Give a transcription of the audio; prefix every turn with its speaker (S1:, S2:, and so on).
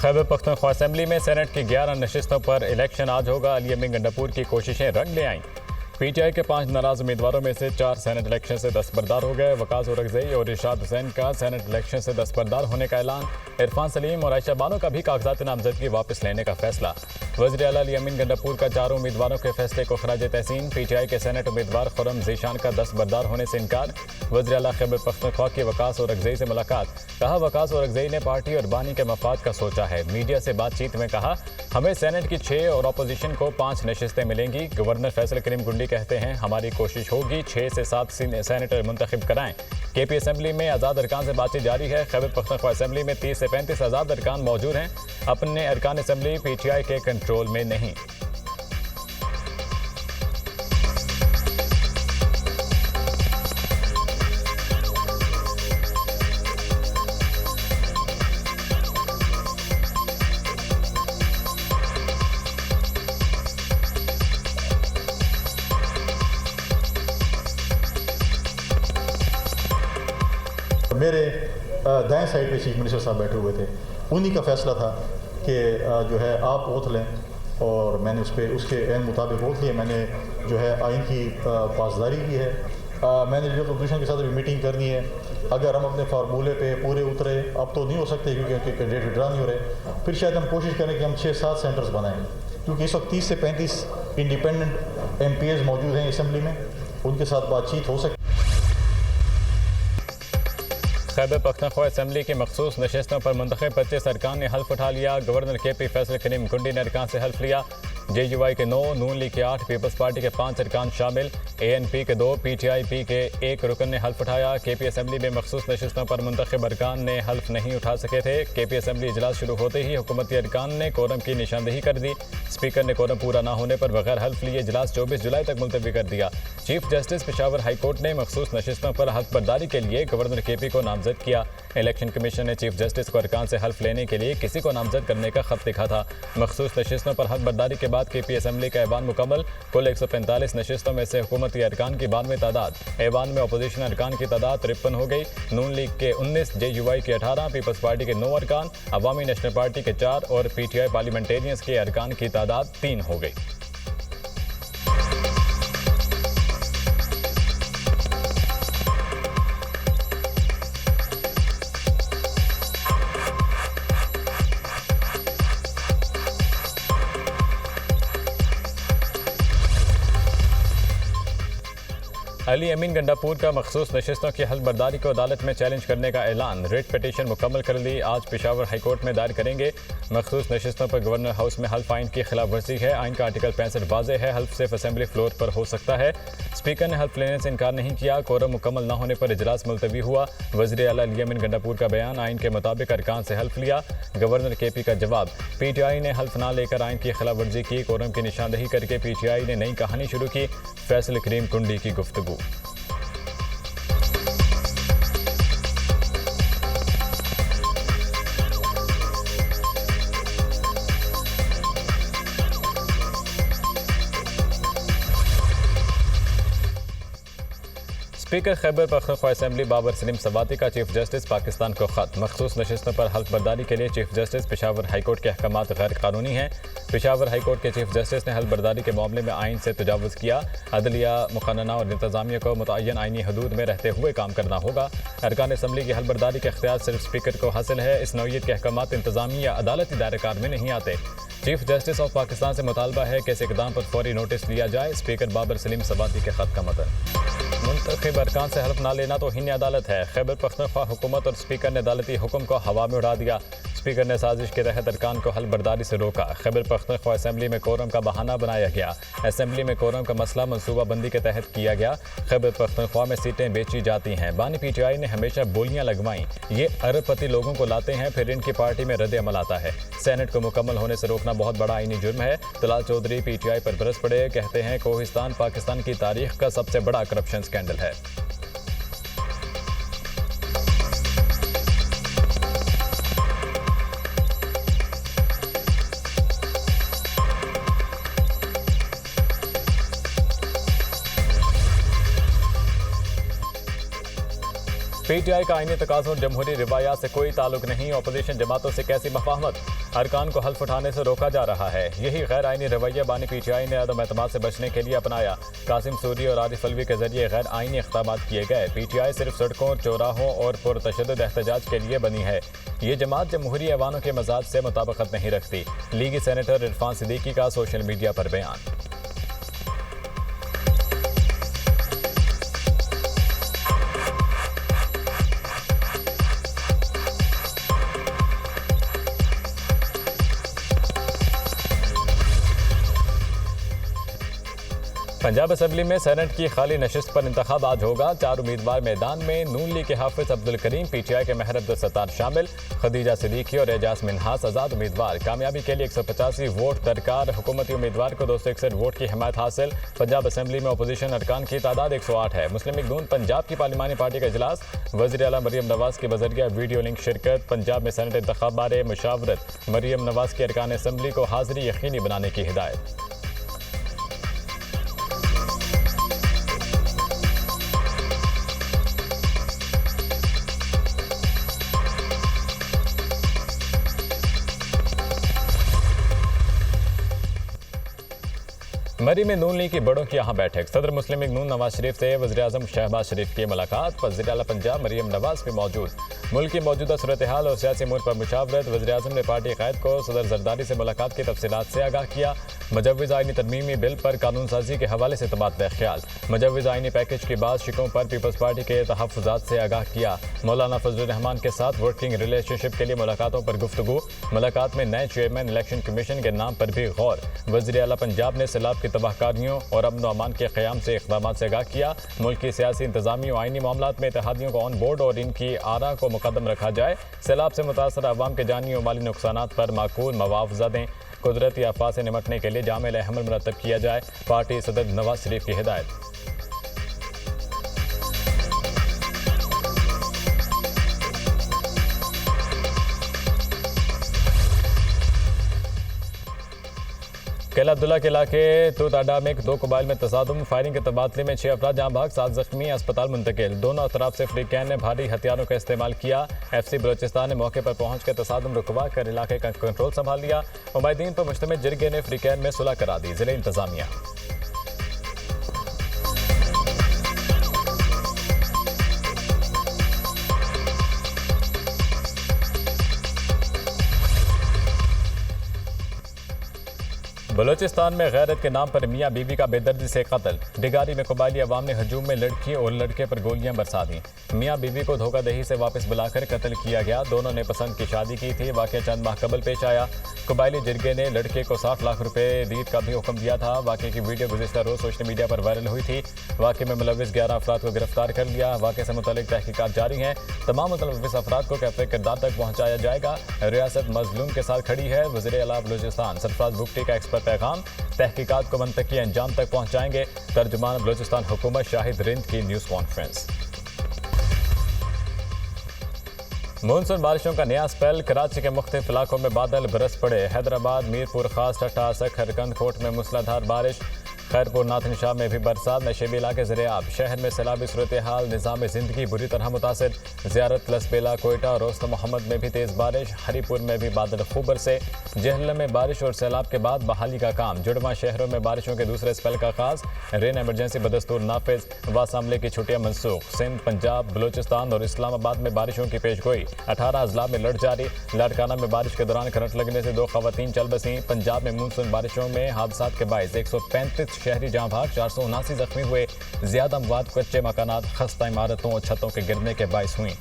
S1: Khyber Pakhtunkhwa assembly में senate की 11 नशिस्तों पर इलेक्शन आज होगा। अली अमीन गंडापुर की कोशिशें रंग ले आईं। पीटीआई के 5 नाराज उम्मीदवारों में से 4 सेनेट इलेक्शन से दस्तबरदार हो गए। वकास औरकज़ई और इरशाद हुसैन का सेनेट इलेक्शन से दस्तबरदार होने का ऐलान। इरफान सलीम और आयशा बानो का भी कागजात नामजदगी वापस लेने का फैसला। वज़ीर आला अली अमीन गंडापुर का 4 उम्मीदवारों के फैसले को खराज तहसीन। पीटीआई के सेनेट उम्मीदवार खुर्रम ज़ीशान का दस्तबरदार होने से इनकार। वज़ीर आला खैबर पख्तूनख्वा की वकास औरकज़ई से मुलाकात। कहा, वकास औरकज़ई ने पार्टी और बानी के मफाद का सोचा है। मीडिया से बातचीत में कहा, हमें सेनेट की 6 और अपोजिशन को 5 नशिस्तें मिलेंगी। गवर्नर फैसल करीम गुंडी कहते हैं, हमारी कोशिश होगी 6 से 7 सेनेटर मुंतखब कराएं। केपी असेंबली में आज़ाद अरकान से बातचीत जारी है। खैबर पख्तूनख्वा असेंबली में 30 से 35 आज़ाद अरकान मौजूद हैं। अपने अरकान असेंबली पीटीआई के कंट्रोल में नहीं।
S2: मेरे दाएं साइड पे चीफ मिनिस्टर साहब बैठे हुए थे। उन्हीं का फैसला था कि जो है आप ओथ लें, और मैंने उसके एन मुताबिक ओथ लिए। मैंने जो है आइन की पासदारी की है। मैंने जो अपोजिशन के साथ भी मीटिंग करनी है। अगर हम अपने फार्मूले पे पूरे उतरे, अब तो नहीं हो सकते क्योंकि कैंडिडेट विड्रा नहीं हो रहे, फिर शायद हम कोशिश करें कि हम 6-7 सेंटर्स बनाएँ, क्योंकि इस वक्त 30 से 35 इंडिपेंडेंट MPs मौजूद हैं असम्बली में। उनके साथ बातचीत हो सकती।
S1: खैबर पख्तूनख्वा असेंबली की मखसूस नशिस्तों पर मुंतखब 25 अरकान ने हल्फ उठा लिया। गवर्नर KP फैसल करीम गुंडी ने अरकान से हल्फ लिया। JUI के 9, नून लीग के 8, पीपल्स पार्टी के 5 अरकान शामिल। ANP के 2, PTIP के 1 रुकन ने हल्फ उठाया। KP असेंबली में मखसूस नशिस्तों पर मुंतखब अरकान ने हल्फ नहीं उठा सके थे। KP असेंबली इजलास शुरू होते ही हुकूमती अरकान ने कोरम की निशानदेही कर दी। स्पीकर ने कोरम पूरा ना होने पर बगैर हल्फ लिए इजलास 24 जुलाई तक मुलतवी कर दिया। Chief justice Peshawar high court ने मखसूस नशिस्तों पर हक बर्दारी के लिए गवर्नर KP को नामजद किया। इलेक्शन कमीशन ने चीफ जस्टिस को अरकान से हल्फ लेने के लिए किसी को नामजद करने का खत लिखा था। मखसूस नशिस्तों पर हक बर्दारी के बाद KP असेंबली का ऐवान मुकम्मल। कुल 145 नशिस्तों में से हुकूमती अरकान की 92 तादाद, ऐवान में अपोजिशन अरकान की तादाद 53 हो गई। नून लीग के 19, JUI के 18, पीपल्स पार्टी के 9 अरकान, अवामी नेशनल पार्टी के 4 और PTI पार्लियामेंटेरियंस के अरकान की तादाद 3 हो गई। अली अमीन गंडापुर का मखसूस नशिस्तों की हल्फ बर्दारी को अदालत में चैलेंज करने का ऐलान। रिट पिटीशन मुकम्मल कर ली, आज पेशावर हाई कोर्ट में दायर करेंगे। मखसूस नशिस्तों पर गवर्नर हाउस में हल्फ आइन की खिलाफ वर्जी है। आइन का आर्टिकल 65 वाज़े है, हल्फ सिर्फ असेंबली फ्लोर पर हो सकता है। स्पीकर ने हल्फ लेने से इनकार नहीं किया। कोरम मुकम्मल न होने पर इजलास मुलतवी हुआ। वज़ीर आला अली अमीन गंडापुर का बयान, आइन के मुताबिक अरकान से हल्फ लिया। गवर्नर KP का जवाब, PTI ने हल्फ ना लेकर आइन की खिलाफ वर्जी की। कोरम की निशानदेही करके PTI ने नई कहानी शुरू की। फैसल करीम कुंडी की गुफ्तगू। स्पीकर खैबर पख्तूनख्वा असेंबली बाबर सलीम सवाती का चीफ जस्टिस पाकिस्तान को खत। मखसूस नशिस्तों पर हल्फ बर्दारी के लिए chief justice Peshawar high court के अहकामात गैर कानूनी हैं। पेशावर हाई कोर्ट के चीफ जस्टिस ने हल्फ बर्दारी के मामले में आइन से तजावुज़ किया। अदलिया, मुक़न्नना और इंतज़ामिया को मुतय्यन आइनी हदूद में रहते हुए काम करना होगा। अरकान असम्बली की हल्फ बर्दारी के अख्तियार सिर्फ स्पीकर को हासिल है। इस नौइयत के अहकामात इंतज़ामी या अदालती दायरेकार में नहीं आते। चीफ जस्टिस ऑफ पाकिस्तान से मुतालबा है कि इस इक़दाम पर फौरी नोटिस लिया जाए। स्पीकर बाबर सलीम सवाती के खत का मतन। मुंतखब अरकान से हल्फ ना लेना तो हिन अदालत है। खैबर पख्तूनख्वा हुकूमत और स्पीकर ने अदालती हुक्म को हवा में उड़ा दिया। स्पीकर ने साजिश के तहत अरकान को हल्फ बर्दारी से रोका। खैबर पख्तूनख्वा असेंबली में कोरम का बहाना बनाया गया। असेंबली में कोरम का मसला मनसूबाबंदी के तहत किया गया। खैबर पख्तूनख्वा में सीटें बेची जाती हैं। बानी PTI ने हमेशा बोलियां लगवाई। ये अरबपति लोगों को लाते हैं, फिर इनकी पार्टी में रद्द अमल आता है। सेनेट को मुकम्मल होने से रोकना बहुत बड़ा आईनी जुर्म है। तलाल चौधरी PTI पर बरस पड़े, कहते हैं कोहिस्तान पाकिस्तान की तारीख का सबसे बड़ा करप्शन स्कैंडल है। PTI का आईनी तकाज़ों और जमहूरी रिवायात से कोई ताल्लुक नहीं, अपोजिशन जमातों से कैसी मफाहमत, अरकान को हल्फ उठाने से रोका जा रहा है। यही गैर आईनी रवैया बानी PTI ने अदम एतमाद से बचने के लिए अपनाया। कासिम सूरी और आरिफ अलवी के जरिए गैर आईनी इक़दाम किए गए। PTI सिर्फ सड़कों, चौराहों और पुरतशद्दुद एहतजाज के लिए बनी है। ये जमात जमहूरी ऐवानों के मजाज से मुताबिकत नहीं रखती। लीगी सेनेटर इरफान सिद्दीकी का सोशल मीडिया पर बयान। पंजाब असम्बली में सेनेट की खाली नशिस्त पर इंतखाब आज होगा। 4 उम्मीदवार मैदान में। नून लीग के हाफिज अब्दुल करीम, PTI के महर अब्दुल सत्तार शामिल, खदीजा सिद्दीकी और एजाज मिन्हास आज़ाद उम्मीदवार। कामयाबी के लिए 185 वोट दरकार। हुकूमती उम्मीदवार को 261 वोट की हिमायत हासिल। पंजाब असम्बली में अपोजिशन अरकान की तादाद 108 है। मुस्लिम लीग नून पंजाब की पार्लिमानी पार्टी का इजलास। वज़ीर आला मरियम नवाज के बजरिया वीडियो लिंक शिरकत। पंजाब में सेनेट इंतखाब बारे मुशावरत। मरियम नवाज की अरकान असम्बली को हाजिरी यकीनी बनाने की हिदायत। मरी में नून लीग की बड़ों की यहाँ बैठक। सदर मुस्लिम लीग नून नवाज शरीफ से वज़ीर-ए-आज़म शहबाज शरीफ की मुलाकात। वज़ीर आला पंजाब मरियम नवाज भी मौजूद। मुल्क की मौजूदा सूरत हाल और सियासी अमूर पर मुशावरत। वज़ीर-ए-आज़म ने पार्टी क़ायद को सदर जरदारी से मुलाकात की तफसीलात से आगाह किया। मुजव्विज़ आईनी तरमीमी बिल पर कानून साजी के हवाले से तबादला ख्याल। मुजव्विज़ आईनी पैकेज की बाद शिकों पर पीपल्स पार्टी के तहफ़्फ़ुज़ात से आगाह किया। मौलाना फजलुर रहमान के साथ वर्किंग रिलेशनशिप के लिए मुलाकातों पर गुफ्तगू। मुलाकात में नए चेयरमैन इलेक्शन कमीशन के नाम पर भी गौर। वज़ीर आला पंजाब ने सैलाब की तबाहकारियों और अमन अमान के क़याम से इक़दामात से आगाह किया। मुल्क की सियासी इंतज़ामी और आईनी मामलात में इत्तेहादियों को ऑन बोर्ड और इनकी आरा को मुकद्दम रखा जाए। सैलाब से मुतासर अवाम के जानी और माली नुकसानात पर माकूल मुआवजा दें। कुदरती आफात से निमटने के लिए जामिल अमल मुरतब किया जाए। पार्टी सदर नवाज शरीफ की हिदायत। केला अब्दुल्ला के इलाके तुताडा में 2 कबाइल में तसादुम। फायरिंग के तबादले में 6 अफराद जहां भाग, 7 जख्मी, अस्पताल मुंतकिल। दोनों तरफ से फ्रीकैन ने भारी हथियारों का इस्तेमाल किया। FC बलोचिस्तान ने मौके पर पहुंच कर तसादुम रुकवा कर इलाके का कंट्रोल संभाल लिया। उमैदीन पर मुश्तमिल जिरगे ने फ्रीकैन में सुलह करा दी। जिले इंतजामिया। बलोचिस्तान में गैरत के नाम पर मियाँ बीवी का बेदर्दी से कत्ल। डिगारी में कबायली अवाम ने हजूम में लड़की और लड़के पर गोलियां बरसा दी। मियाँ बीवी को धोखादही से वापस बुलाकर कत्ल किया गया। दोनों ने पसंद की शादी की थी। वाक़या चंद माह कबल पेश आया। कबायली जिरगे ने लड़के को 60 लाख रुपए दीद का भी हुक्म दिया था। वाक़े की वीडियो गुज़िश्ता रोज़ सोशल मीडिया पर वायरल हुई थी। वाक़े में मुलव्विस 11 अफराद को गिरफ्तार कर लिया। वाक़े से मुतल्लिक़ तहकीकात जारी हैं। तमाम मुलव्विस अफराद को कैफ़े किरदार तक पहुँचाया जाएगा। रियासत मज़लूम के साथ खड़ी है। वज़ीर आला बलूचिस्तान सरफराज बुगटी का एक्सपर्ट पैगाम। तहकीकात को मंतकी अंजाम तक पहुँचाएंगे। तर्जुमान बलूचिस्तान हुकूमत शाहिद रिंद की न्यूज़ कॉन्फ्रेंस। मानसून बारिशों का नया स्पेल। कराची के मुख्तलिफ इलाकों में बादल बरस पड़े। हैदराबाद, मीरपुर खास, ठट्टा, सखर, कंदकोट में मूसलाधार बारिश। खैरपुर, नाथन शाह में भी बरसात। नशेबी इलाके ज़रियाब। शहर में सैलाबी सूरत हाल। निज़ाम ज़िंदगी बुरी तरह मुतासिर। ज़ियारत, लसबेला, कोयटा और रोस्त मोहम्मद में भी तेज़ बारिश। हरीपुर में भी बादल खूब बरसे। जहलम में बारिश और सैलाब के बाद बहाली का काम। जुड़वा शहरों में बारिशों के दूसरे स्पेल का आगाज़। रेन एमरजेंसी बदस्तूर नाफिज। वासामले की छुट्टियाँ मनसूख। सिंध, पंजाब, बलूचिस्तान और इस्लामाबाद में बारिशों की पेशगोई। 18 अजला में लड़ जारी। लाड़काना में बारिश के दौरान करंट लगने से 2 खवातीन चल बसी। पंजाब में मानसून बारिशों में हादसात के बायस 135 शहरी जहां भाग, 479 जख्मी हुए। ज्यादा अमवात कच्चे मकानात, खस्ता इमारतों और छतों के गिरने के बायस हुई।